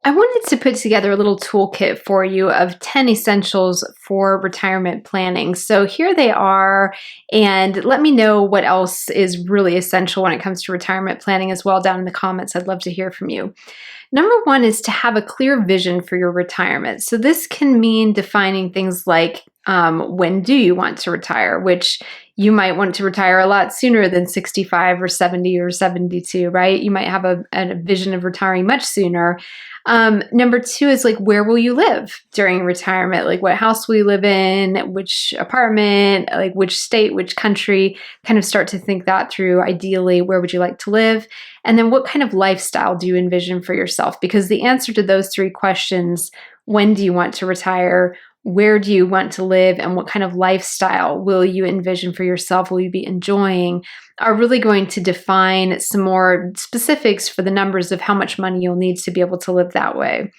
I wanted to put together a little toolkit for you of 10 essentials for retirement planning. So here they are, and let me know what else is really essential when it comes to retirement planning as well down in the comments. I'd love to hear from you. Number one is to have a clear vision for your retirement. So this can mean defining things like when do you want to retire, which you might want to retire a lot sooner than 65 or 70 or 72, right? You might have a vision of retiring much sooner. Number two is like, where will you live during retirement? Like, what house will you live in? Which apartment? Like, which state, which country? Kind of start to think that through. Ideally, where would you like to live? And then what kind of lifestyle do you envision for yourself? Because the answer to those three questions, when do you want to retire? Where do you want to live? And what kind of lifestyle will you envision for yourself? Will you be enjoying? Are really going to define some more specifics for the numbers of how much money you'll need to be able to live that way.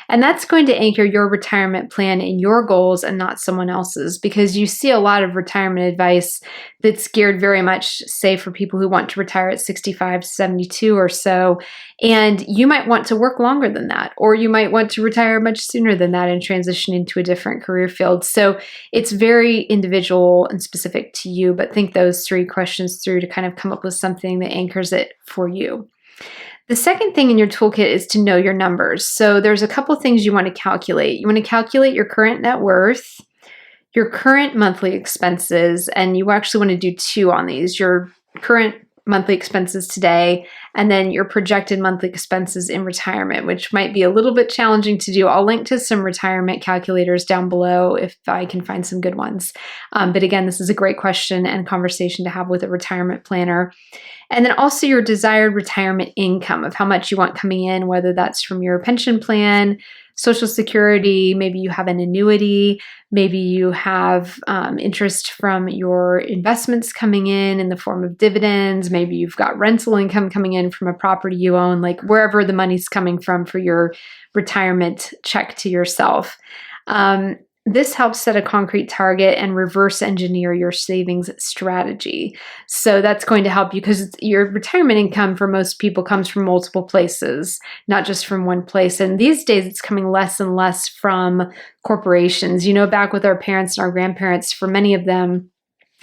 And that's going to anchor your retirement plan in your goals and not someone else's, because you see a lot of retirement advice that's geared very much, say, for people who want to retire at 65, 72 or so. And you might want to work longer than that, or you might want to retire much sooner than that and transition into a different career field. So it's very individual and specific to you, but think those three questions through to kind of come up with something that anchors it for you. The second thing in your toolkit is to know your numbers. So there's a couple things you want to calculate. You want to calculate your current net worth, your current monthly expenses, and you actually want to do two on these: your current monthly expenses today, and then your projected monthly expenses in retirement, which might be a little bit challenging to do. I'll link to some retirement calculators down below if I can find some good ones. But again, this is a great question and conversation to have with a retirement planner. And then also your desired retirement income of how much you want coming in, whether that's from your pension plan, Social Security, maybe you have an annuity, maybe you have interest from your investments coming in the form of dividends, maybe you've got rental income coming in from a property you own, like wherever the money's coming from for your retirement check to yourself. This helps set a concrete target and reverse engineer your savings strategy. So that's going to help you because your retirement income for most people comes from multiple places, not just from one place. And these days it's coming less and less from corporations. You know, back with our parents and our grandparents, for many of them,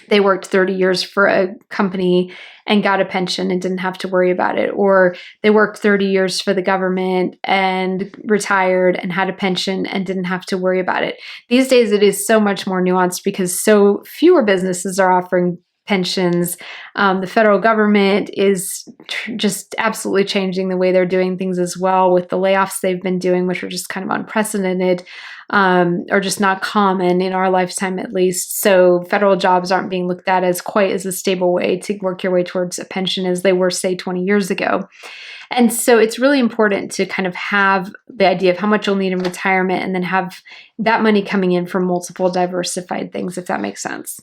they worked 30 years for a company and got a pension and didn't have to worry about it. Or they worked 30 years for the government and retired and had a pension and didn't have to worry about it. These days, it is so much more nuanced because so fewer businesses are offering pensions. The federal government is just absolutely changing the way they're doing things as well with the layoffs they've been doing, which are just kind of unprecedented. Or just not common in our lifetime at least. So federal jobs aren't being looked at as quite as a stable way to work your way towards a pension as they were, say, 20 years ago. And so it's really important to kind of have the idea of how much you'll need in retirement and then have that money coming in from multiple diversified things, if that makes sense.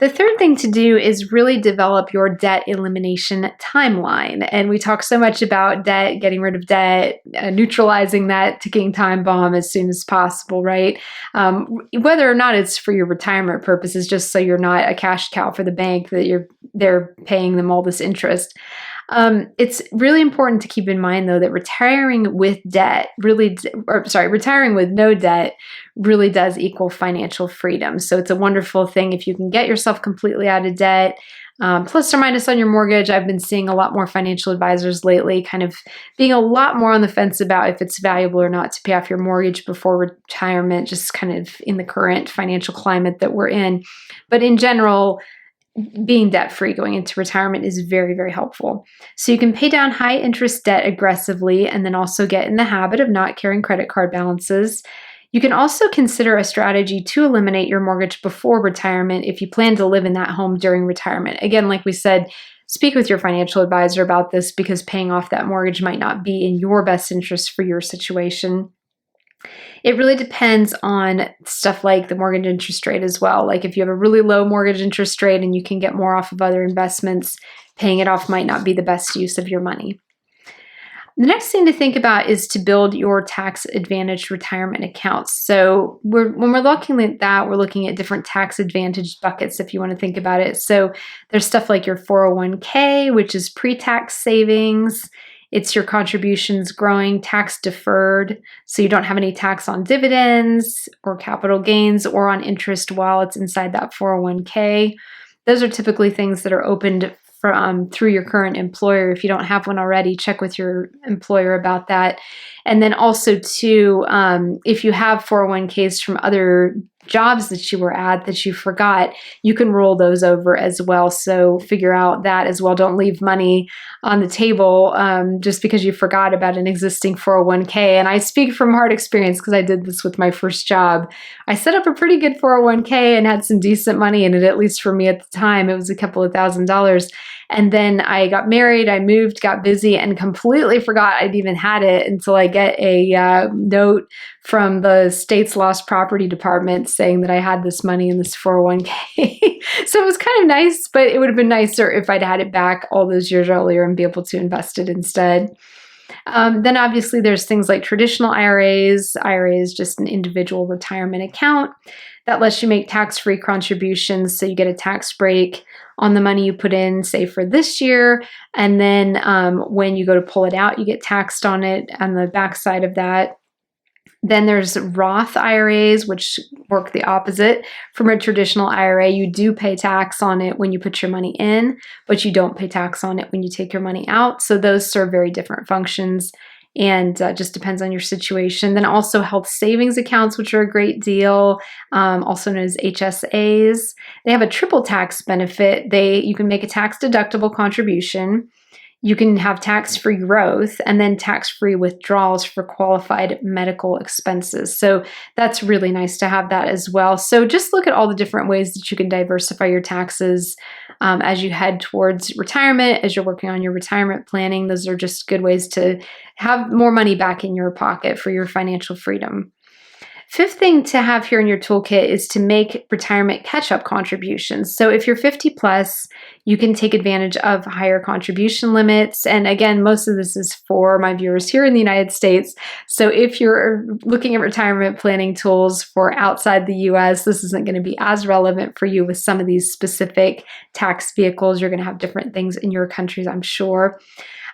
The third thing to do is really develop your debt elimination timeline. And we talk so much about debt, getting rid of debt, neutralizing that ticking time bomb as soon as possible, right? Whether or not it's for your retirement purposes, just so you're not a cash cow for the bank that they're paying them all this interest. It's really important to keep in mind, though, that retiring with no debt really does equal financial freedom. So it's a wonderful thing if you can get yourself completely out of debt, plus or minus on your mortgage. I've been seeing a lot more financial advisors lately kind of being a lot more on the fence about if it's valuable or not to pay off your mortgage before retirement, just kind of in the current financial climate that we're in. But in general, being debt-free going into retirement is very, very helpful. So you can pay down high interest debt aggressively and then also get in the habit of not carrying credit card balances. You can also consider a strategy to eliminate your mortgage before retirement if you plan to live in that home during retirement. Again, like we said, speak with your financial advisor about this because paying off that mortgage might not be in your best interest for your situation. It really depends on stuff like the mortgage interest rate as well. Like if you have a really low mortgage interest rate and you can get more off of other investments, paying it off might not be the best use of your money. The next thing to think about is to build your tax-advantaged retirement accounts. So when we're looking at that, we're looking at different tax-advantaged buckets if you want to think about it. So there's stuff like your 401k, which is pre-tax savings. It's your contributions growing tax deferred, so you don't have any tax on dividends or capital gains or on interest while it's inside that 401k. Those are typically things that are opened through your current employer. If you don't have one already, check with your employer about that. And then also too, if you have 401ks from other jobs that you were at that you forgot, you can roll those over as well. So figure out that as well. Don't leave money on the table just because you forgot about an existing 401k. And I speak from hard experience because I did this with my first job. I set up a pretty good 401k and had some decent money in it, at least for me at the time. It was a couple of $1,000s. And then I got married, I moved, got busy, and completely forgot I'd even had it until I get a note from the state's lost property department saying that I had this money in this 401k. So it was kind of nice, but it would have been nicer if I'd had it back all those years earlier and be able to invest it instead. Then obviously there's things like traditional IRAs. IRA is just an individual retirement account that lets you make tax-free contributions, so you get a tax break on the money you put in, say for this year, and then when you go to pull it out, you get taxed on it on the backside of that. Then there's Roth IRAs, which work the opposite from a traditional IRA. You do pay tax on it when you put your money in, but you don't pay tax on it when you take your money out. So those serve very different functions, and just depends on your situation. Then also health savings accounts, which are a great deal, also known as HSAs. They have a triple tax benefit. You can make a tax deductible contribution. You can have tax-free growth and then tax-free withdrawals for qualified medical expenses. So that's really nice to have that as well. So just look at all the different ways that you can diversify your taxes as you head towards retirement, as you're working on your retirement planning. Those are just good ways to have more money back in your pocket for your financial freedom. Fifth thing to have here in your toolkit is to make retirement catch-up contributions. So if you're 50 plus, you can take advantage of higher contribution limits. And again, most of this is for my viewers here in the United States. So if you're looking at retirement planning tools for outside the US, this isn't going to be as relevant for you with some of these specific tax vehicles. You're going to have different things in your countries, I'm sure.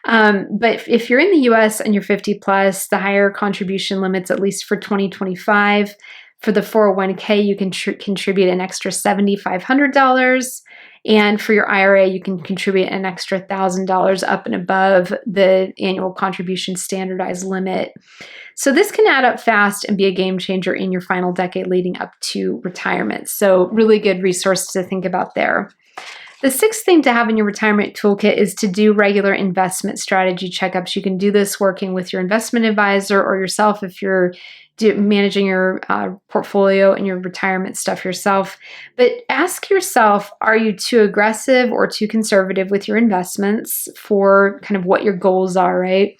But if you're in the US and you're 50 plus, the higher contribution limits, at least for 2025, for the 401k, you can contribute an extra $7,500. And for your IRA, you can contribute an extra $1,000 up and above the annual contribution standardized limit. So this can add up fast and be a game changer in your final decade leading up to retirement. So really good resource to think about there. The sixth thing to have in your retirement toolkit is to do regular investment strategy checkups. You can do this working with your investment advisor or yourself if you're managing your portfolio and your retirement stuff yourself. But ask yourself, are you too aggressive or too conservative with your investments for kind of what your goals are, right?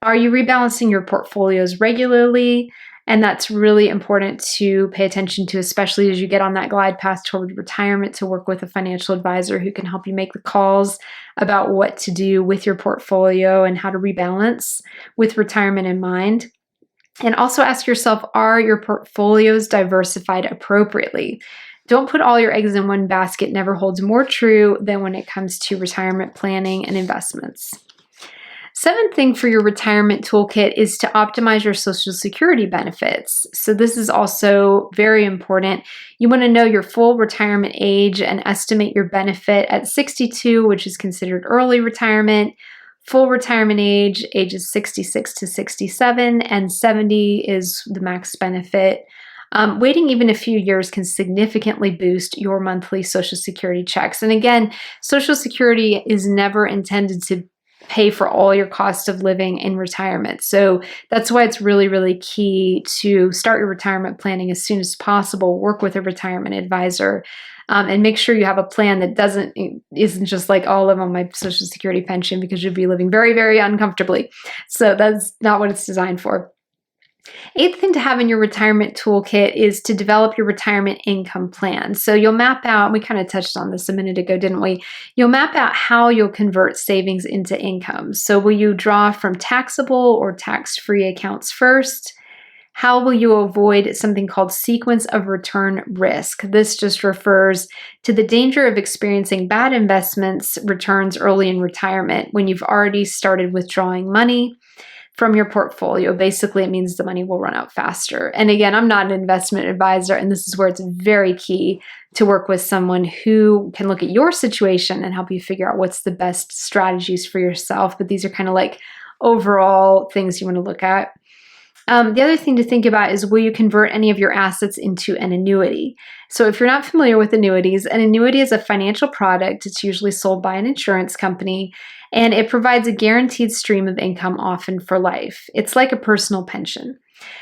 Are you rebalancing your portfolios regularly? And that's really important to pay attention to, especially as you get on that glide path toward retirement, to work with a financial advisor who can help you make the calls about what to do with your portfolio and how to rebalance with retirement in mind. And also ask yourself, are your portfolios diversified appropriately? Don't put all your eggs in one basket. Never holds more true than when it comes to retirement planning and investments. Seventh thing for your retirement toolkit is to optimize your Social Security benefits. So this is also very important. You want to know your full retirement age and estimate your benefit at 62, which is considered early retirement. Full retirement age, ages 66 to 67, and 70 is the max benefit. Waiting even a few years can significantly boost your monthly Social Security checks. And again, Social Security is never intended to pay for all your cost of living in retirement. So that's why it's really, really key to start your retirement planning as soon as possible. Work with a retirement advisor and make sure you have a plan that isn't just like, oh, I'll live on my Social Security pension, because you'll be living very, very uncomfortably. So that's not what it's designed for. Eighth thing to have in your retirement toolkit is to develop your retirement income plan. So you'll map out, we kind of touched on this a minute ago, didn't we? You'll map out how you'll convert savings into income. So will you draw from taxable or tax-free accounts first? How will you avoid something called sequence of return risk? This just refers to the danger of experiencing bad investments returns early in retirement when you've already started withdrawing money from your portfolio. Basically, it means the money will run out faster. And again, I'm not an investment advisor, and this is where it's very key to work with someone who can look at your situation and help you figure out what's the best strategies for yourself. But these are kind of like overall things you want to look at. The other thing to think about is, will you convert any of your assets into an annuity? So if you're not familiar with annuities, an annuity is a financial product. It's usually sold by an insurance company, and it provides a guaranteed stream of income, often for life. It's like a personal pension.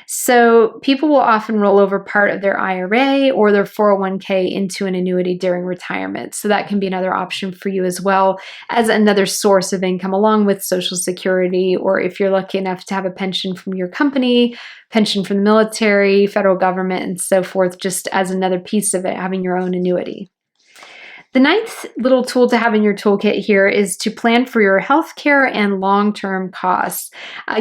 So people will often roll over part of their IRA or their 401k into an annuity during retirement. So that can be another option for you as well as another source of income, along with Social Security, or if you're lucky enough to have a pension from your company, pension from the military, federal government, and so forth, just as another piece of it, having your own annuity. The ninth little tool to have in your toolkit here is to plan for your healthcare and long-term costs.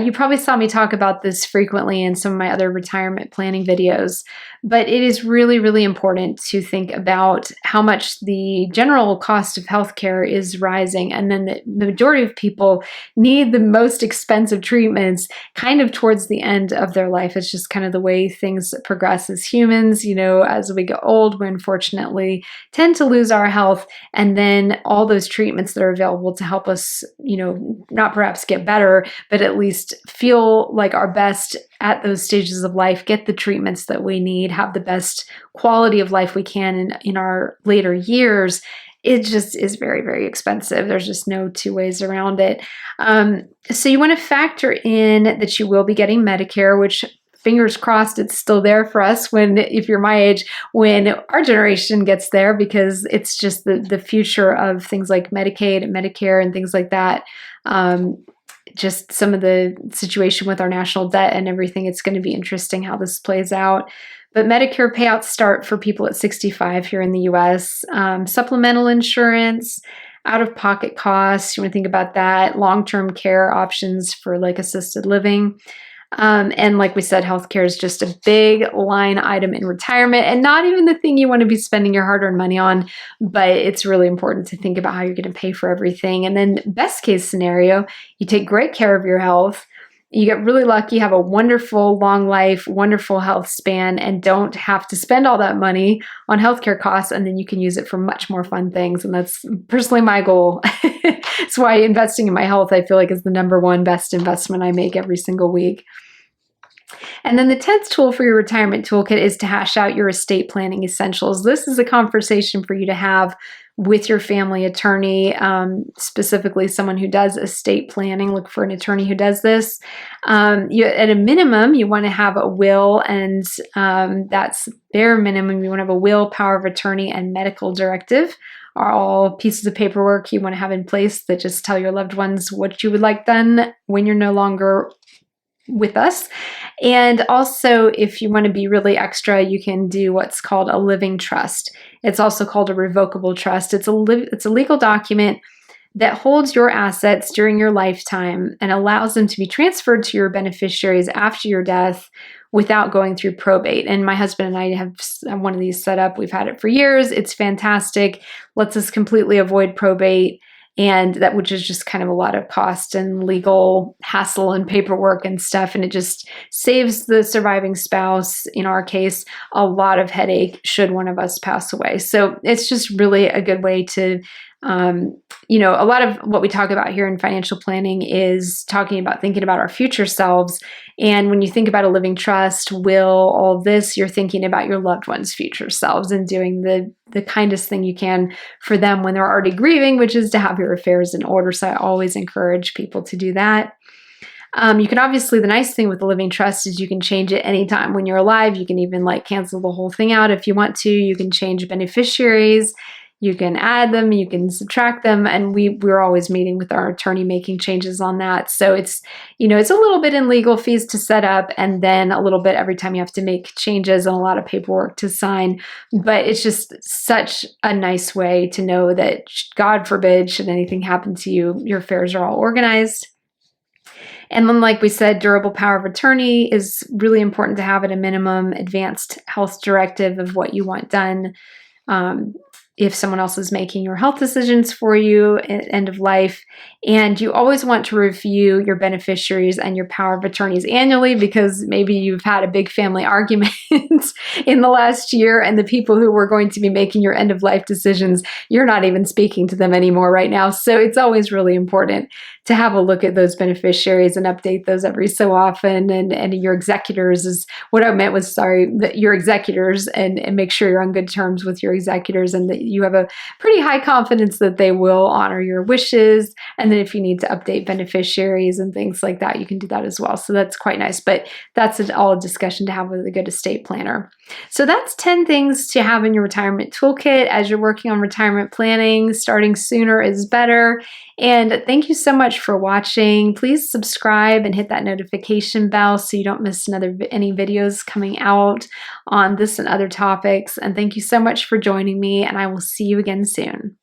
You probably saw me talk about this frequently in some of my other retirement planning videos, but it is really, really important to think about how much the general cost of healthcare is rising, and then the majority of people need the most expensive treatments kind of towards the end of their life. It's just kind of the way things progress as humans. As we get old, we unfortunately tend to lose our health, and then all those treatments that are available to help us, not perhaps get better, but at least feel like our best at those stages of life, get the treatments that we need, have the best quality of life we can in our later years. It just is very, very expensive. There's just no two ways around it. So you want to factor in that you will be getting Medicare, which, fingers crossed, it's still there for us if you're my age, when our generation gets there, because it's just the future of things like Medicaid and Medicare and things like that. Just some of the situation with our national debt and everything, it's going to be interesting how this plays out. But Medicare payouts start for people at 65 here in the US. Supplemental insurance, out-of-pocket costs, you want to think about that. Long-term care options for like assisted living. And like we said, healthcare is just a big line item in retirement, and not even the thing you want to be spending your hard-earned money on, but it's really important to think about how you're going to pay for everything. And then best case scenario, you take great care of your health, you get really lucky, have a wonderful long life, wonderful health span, and don't have to spend all that money on healthcare costs, and then you can use it for much more fun things. And that's personally my goal. That's why investing in my health, I feel like, is the number one best investment I make every single week. And then the 10th tool for your retirement toolkit is to hash out your estate planning essentials. This is a conversation for you to have with your family attorney, specifically someone who does estate planning. Look for an attorney who does this. At a minimum, you want to have a will, and that's bare minimum. You want to have a will, power of attorney, and medical directive are all pieces of paperwork you want to have in place that just tell your loved ones what you would like done when you're no longer with us. And also, if you want to be really extra, you can do what's called a living trust. It's also called a revocable trust. It's a legal document that holds your assets during your lifetime and allows them to be transferred to your beneficiaries after your death without going through probate. And my husband and I have one of these set up. We've had it for years. It's fantastic. Lets us completely avoid probate. And that, which is just kind of a lot of cost and legal hassle and paperwork and stuff. And it just saves the surviving spouse, in our case, a lot of headache should one of us pass away. So it's just really a good way to, a lot of what we talk about here in financial planning is talking about thinking about our future selves. And when you think about a living trust, will, all this, you're thinking about your loved ones' future selves and doing the kindest thing you can for them when they're already grieving, which is to have your affairs in order. So I always encourage people to do that. You can obviously, the nice thing with the living trust is you can change it anytime when you're alive. You can even cancel the whole thing out if you want to. You can change beneficiaries. You can add them, you can subtract them, and we're always meeting with our attorney making changes on that. So it's a little bit in legal fees to set up, and then a little bit every time you have to make changes and a lot of paperwork to sign. But it's just such a nice way to know that, God forbid, should anything happen to you, your affairs are all organized. And then, like we said, durable power of attorney is really important to have at a minimum, advanced health directive of what you want done. If someone else is making your health decisions for you at end of life. And you always want to review your beneficiaries and your power of attorneys annually, because maybe you've had a big family argument in the last year, and the people who were going to be making your end of life decisions, you're not even speaking to them anymore right now. So it's always really important to have a look at those beneficiaries and update those every so often. And your executors is what I meant was, sorry, that your executors, and make sure you're on good terms with your executors and that you have a pretty high confidence that they will honor your wishes. And then if you need to update beneficiaries and things like that, you can do that as well. So that's quite nice, but that's all a discussion to have with a good estate planner. So that's 10 things to have in your retirement toolkit as you're working on retirement planning. Starting sooner is better. And thank you so much for watching. Please subscribe and hit that notification bell so you don't miss any videos coming out on this and other topics. And thank you so much for joining me, and I will see you again soon.